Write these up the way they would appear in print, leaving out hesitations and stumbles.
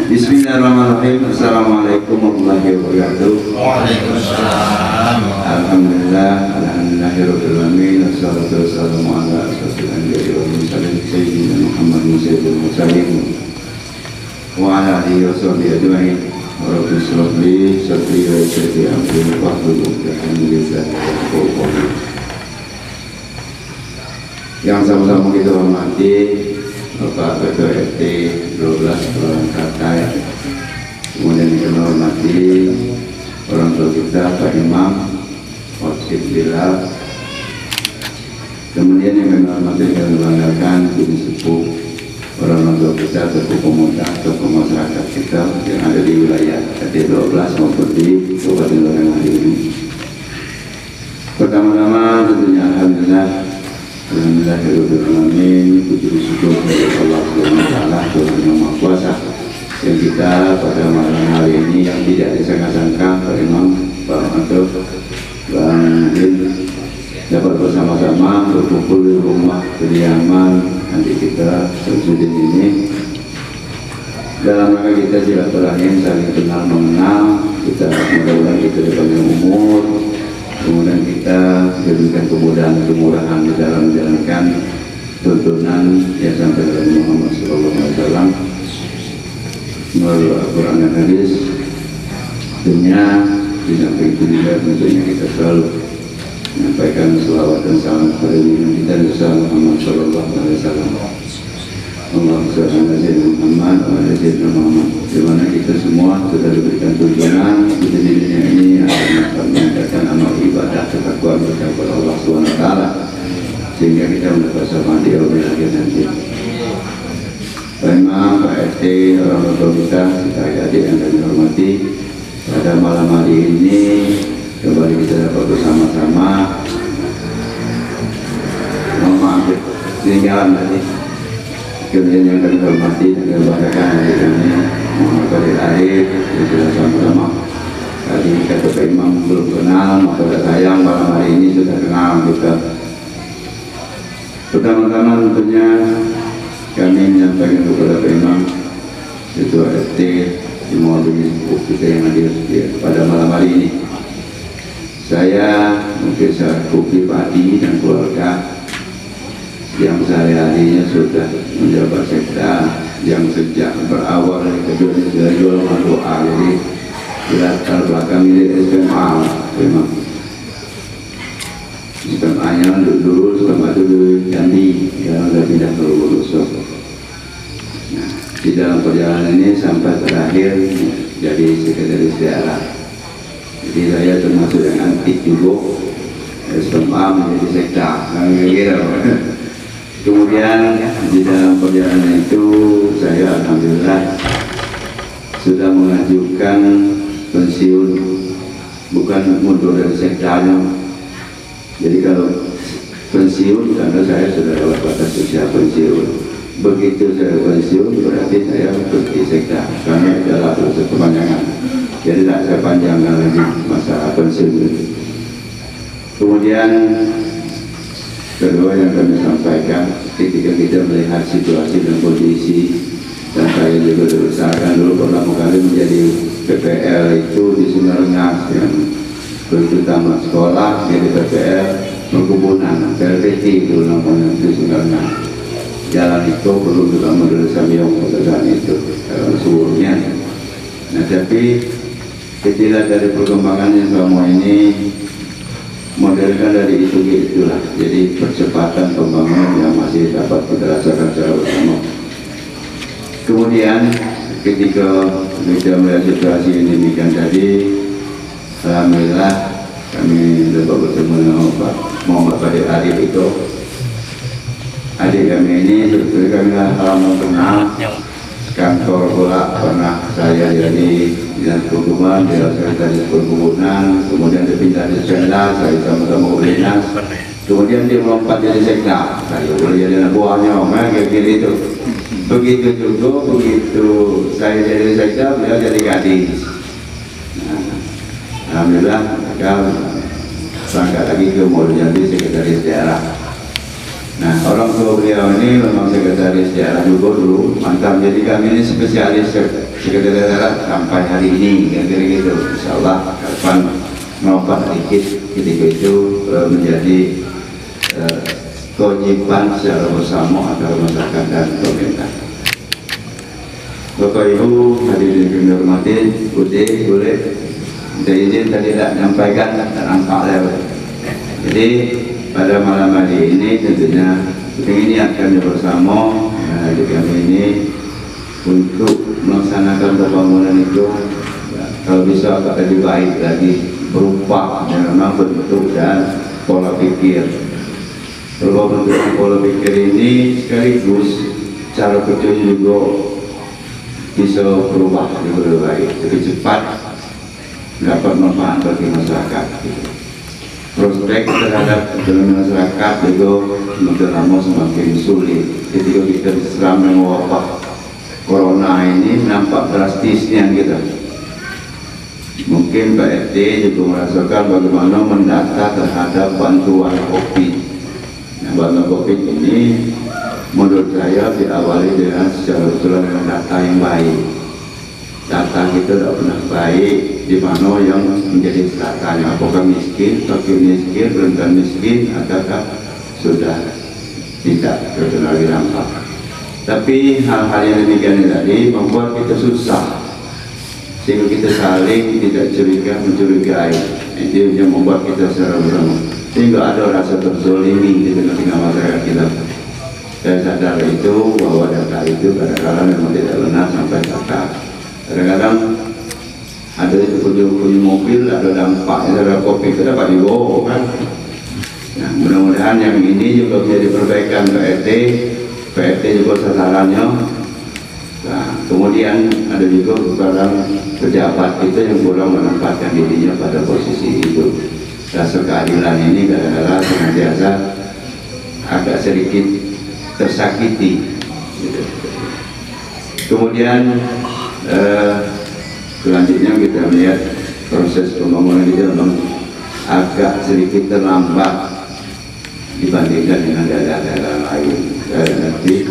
Bismillahirrahmanirrahim. Assalamualaikum warahmatullahi wabarakatuh. Waalaikumsalam. Alhamdulillah, alhamdulillahirabbil alamin. Wassalatu wassalamu ala asyrofil anbiya'i wal mursalin sayyidina Muhammadin sayyidil mursalin wa ala alihi wa sahbihi ajma'in. Rabbi shrah li sadri wa yassir li amri wahlul 'uqdatam min lisani yafqahu qawli. Yang sama-sama kita hormati Bapak Ketua RT 12 Kelurahan Katai, kemudian kita hormati orang tua kita Pak Imam Wakil Bilal, kemudian yang kami hormati dan banggakan Budi Sepuh, orang tua kita, tokoh pemuda, tokoh masyarakat kita yang ada di wilayah RT 12 maupun di Kabupaten Lorengan ini. Pertama-tama tentunya Alhamdulillahirrahmanirrahim, puji syukur kepada Allah SWT, Tuhan Yang Maha Kuasa, yang kita pada malam hari ini yang tidak disangka-sangka Pak Imam, Pak Manto, Bang Din dapat bersama-sama berkumpul di rumah kediaman adik kita Samsudin ini dalam rangka kita silaturahim, saling kenal mengenal, kita mudah-mudahan kita dipanjang umur, kemudian kita diberikan kemudahan di dalam menjalankan tuntunan yang sampai dari Muhammad SAW melalui Al-Quran dan Hadis. Tentunya di samping itu juga tentunya kita selalu menyampaikan selawat dan salam kepada junjungan kita Nabi Muhammad SAW. Allahumma shalli ala sayyidina Muhammad wa ala sayyidina Muhammad, di mana kita semua sudah diberikan tuntunan di dunia ini akan meningkatkan amal ibadah ketakwaan kita kepada Allah SWT, sehingga kita mendapat syafaat di akhirat nanti. Pak Imam, Pak RT, orang tua kita adik-adik yang kami hormati, pada malam hari ini kembali kita dapat bersama-sama. Mohon maaf ketinggalan tadi. Kemudian yang kami hormati dan kami banggakan hari ini Muhammad Fadil Arif, yang sudah sama-sama tadi kata Pak Imam belum kenal, maka sayang malam hari ini sudah kenal kita. Pertama-tama tentunya kami menyampaikan kepada Pak Imam, Ketua RT, semua kita yang hadir pada malam hari ini. Saya mungkin selaku pribadi dan keluarga yang sehari-harinya sudah menjabat sekda, yang sejak berawal dari golongan doa, jadi latar belakang ini SMA memang SMA-nya dulu SMA itu di Candi, sekarang sudah pindah ke Luluso. Nah, di dalam perjalanan ini sampai terakhir jadi sekretaris daerah. Jadi saya termasuk yang anti juga SMA menjadi sekda, gitu. Kemudian di dalam perjalanan itu saya alhamdulillah sudah mengajukan pensiun, bukan mundur dari sektanya. Jadi kalau pensiun karena saya sudah lewat batas usia pensiun. Begitu saya pensiun berarti saya berhenti sekda karena adalah proses kepanjangan. Jadi tidak saya panjangkan lagi masa pensiun itu. Kemudian kedua yang kami sampaikan, ketika kita melihat situasi dan kondisi, dan saya juga dibesarkan dulu pertama kali menjadi PPL itu di Sunarengah, yang begitu tamat sekolah jadi PPL perkebunan, PLTT itu namanya di Sunarengah. Jalan itu perlu juga model Samyong jalan itu seluruhnya. Nah tapi ketika dari perkembangan yang selama ini modelkan dari itulah, jadi percepatan pembangunan yang masih dapat kita rasakan secara bersama. Kemudian ketika kita melihat situasi yang demikian tadi, alhamdulillah kami dapat bertemu dengan Pak Muhammad Fadil Arif itu. Adik kami ini sebetulnya kami lama kenal, kantor bola pernah saya jadi dinas perhubungan, dia sekretaris perkebunan, kemudian dia pindah di sekda, saya sama-sama dinas, kemudian dia melompat jadi sekda, saya boleh jadi anak buahnya, kayak gitu. Begitu juga, begitu saya jadi sekda, beliau jadi kadis. Nah, alhamdulillah, mereka berangkat lagi ke mau jadi sekretaris daerah. Nah, orang tua beliau ini memang sekretaris daerah juga dulu, mantap. Jadi kami ini spesialis sekretaris daerah sampai hari ini, kira-kira gitu. Insya Allah kapan melompat sedikit ketika itu menjadi kewajiban secara bersama antara masyarakat dan pemerintah. Bapak Ibu hadirin yang dihormati, boleh minta izin tadi tidak menyampaikan dan nampak lewat. Jadi pada malam hari ini tentunya kita niatkan bersama di kami ini untuk melaksanakan pembangunan itu kalau bisa agak lebih baik lagi, berupa memang bentuk dan pola pikir. Berupa bentuk pola pikir ini sekaligus cara kerja juga bisa berubah lebih baik, lebih cepat dapat manfaat bagi masyarakat. Prospek terhadap ekonomi masyarakat juga semakin lama semakin sulit. Ketika kita diserang dengan wabah corona ini nampak drastisnya kita. Mungkin Pak RT juga merasakan bagaimana mendata terhadap bantuan COVID. Nah, bantuan COVID ini menurut saya diawali dengan secara betul dengan data yang baik. Data kita tidak pernah baik, di mana yang menjadi datanya apakah miskin, fakir miskin, rentan miskin, ataukah sudah tidak terkenal dampak. Tapi hal-hal yang demikian tadi membuat kita susah, sehingga kita saling tidak mencurigai. Itu yang membuat kita secara bersama, sehingga ada rasa terzolimi di tengah-tengah masyarakat kita. Saya sadar itu bahwa data itu kadang-kadang memang tidak benar sampai data. Kadang-kadang ada itu punya mobil, ada dampaknya terhadap kopi itu dapat dibawa kan. Nah, mudah-mudahan yang ini juga menjadi perbaikan PRT juga sasarannya. Nah, kemudian ada juga barang pejabat itu yang kurang menempatkan dirinya pada posisi itu. Rasa keadilan ini kadang-kadang senantiasa agak sedikit tersakiti. Gitu. Kemudian selanjutnya kita melihat proses pembangunan itu memang agak sedikit terlambat dibandingkan dengan daerah-daerah lain. Nanti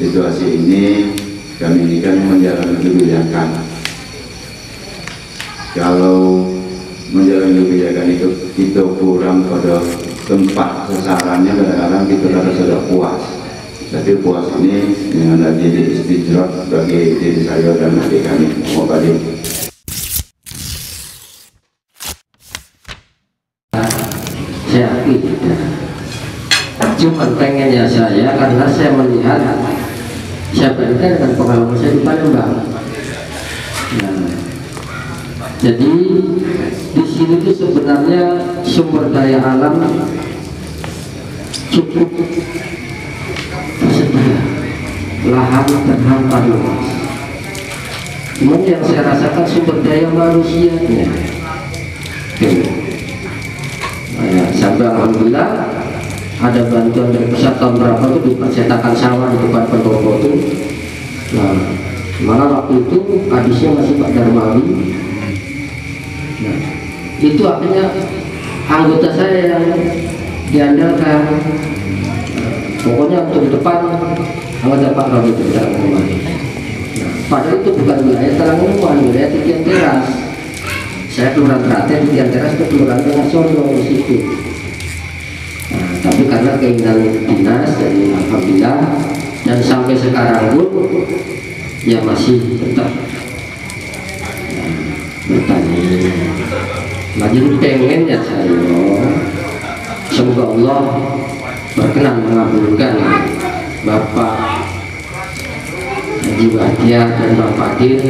situasi ini kami ini kan menjalankan kebijakan. Kalau menjalankan kebijakan itu kita kurang pada tempat sasarannya, kadang-kadang kita rasa sudah puas. Tapi puas ini dengan jadi istijrat bagi diri saya dan adik kami. Semoga saya akui tidak. Cuma pengennya saya karena saya melihat, saya bandingkan dengan pengalaman saya di Palembang. Nah, jadi di sini itu sebenarnya sumber daya alam cukup tersedia, lahan terhampar luas. Cuma yang saya rasakan sumber daya manusianya. Nah, sampai alhamdulillah ada bantuan dari pusat tahun berapa itu di percetakan sawah di tempat pendopo itu. Nah, malah waktu itu kadisnya masih Pak Darmawi. Nah, itu artinya anggota saya yang diandalkan. Pokoknya untuk depan anggota Pak Rawi itu terang rumah. Nah, padahal itu bukan wilayah terang rumah, wilayah Titian Teras. Saya kelurahan Teraten, Titian Teras itu kelurahan Nasional di situ. Nah, tapi karena keinginan dinas dari alhamdulillah dan sampai sekarang pun ya masih tetap bertani. Nah, jadi pengen ya saya, semoga Allah berkenan mengabulkan Bapak Haji Wahdiah dan Bapak Dir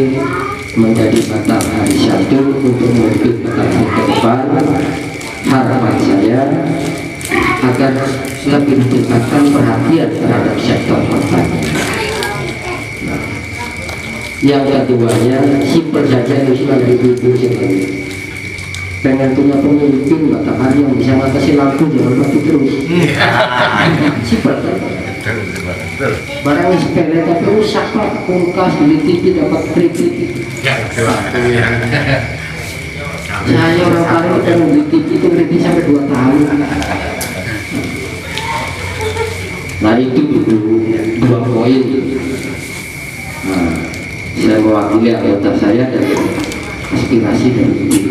menjadi matahari satu untuk memimpin petani ke depan. Harapan saya agar lebih ditingkatkan perhatian terhadap sektor pertanian. Nah, yang keduanya simpel saja, usulan dari ibu sendiri. Pengen punya pemimpin matahari yang bisa mengatasi lampu jangan mati terus. Simpel kan? Barang yang sepele tapi rusak Pak, kulkas beli TV dapat kredit. Saya orang kali udah beli TV itu kredit sampai 2 tahun. Nah itu dulu 2 poin. Nah, saya mewakili anggota saya dan aspirasi dari itu.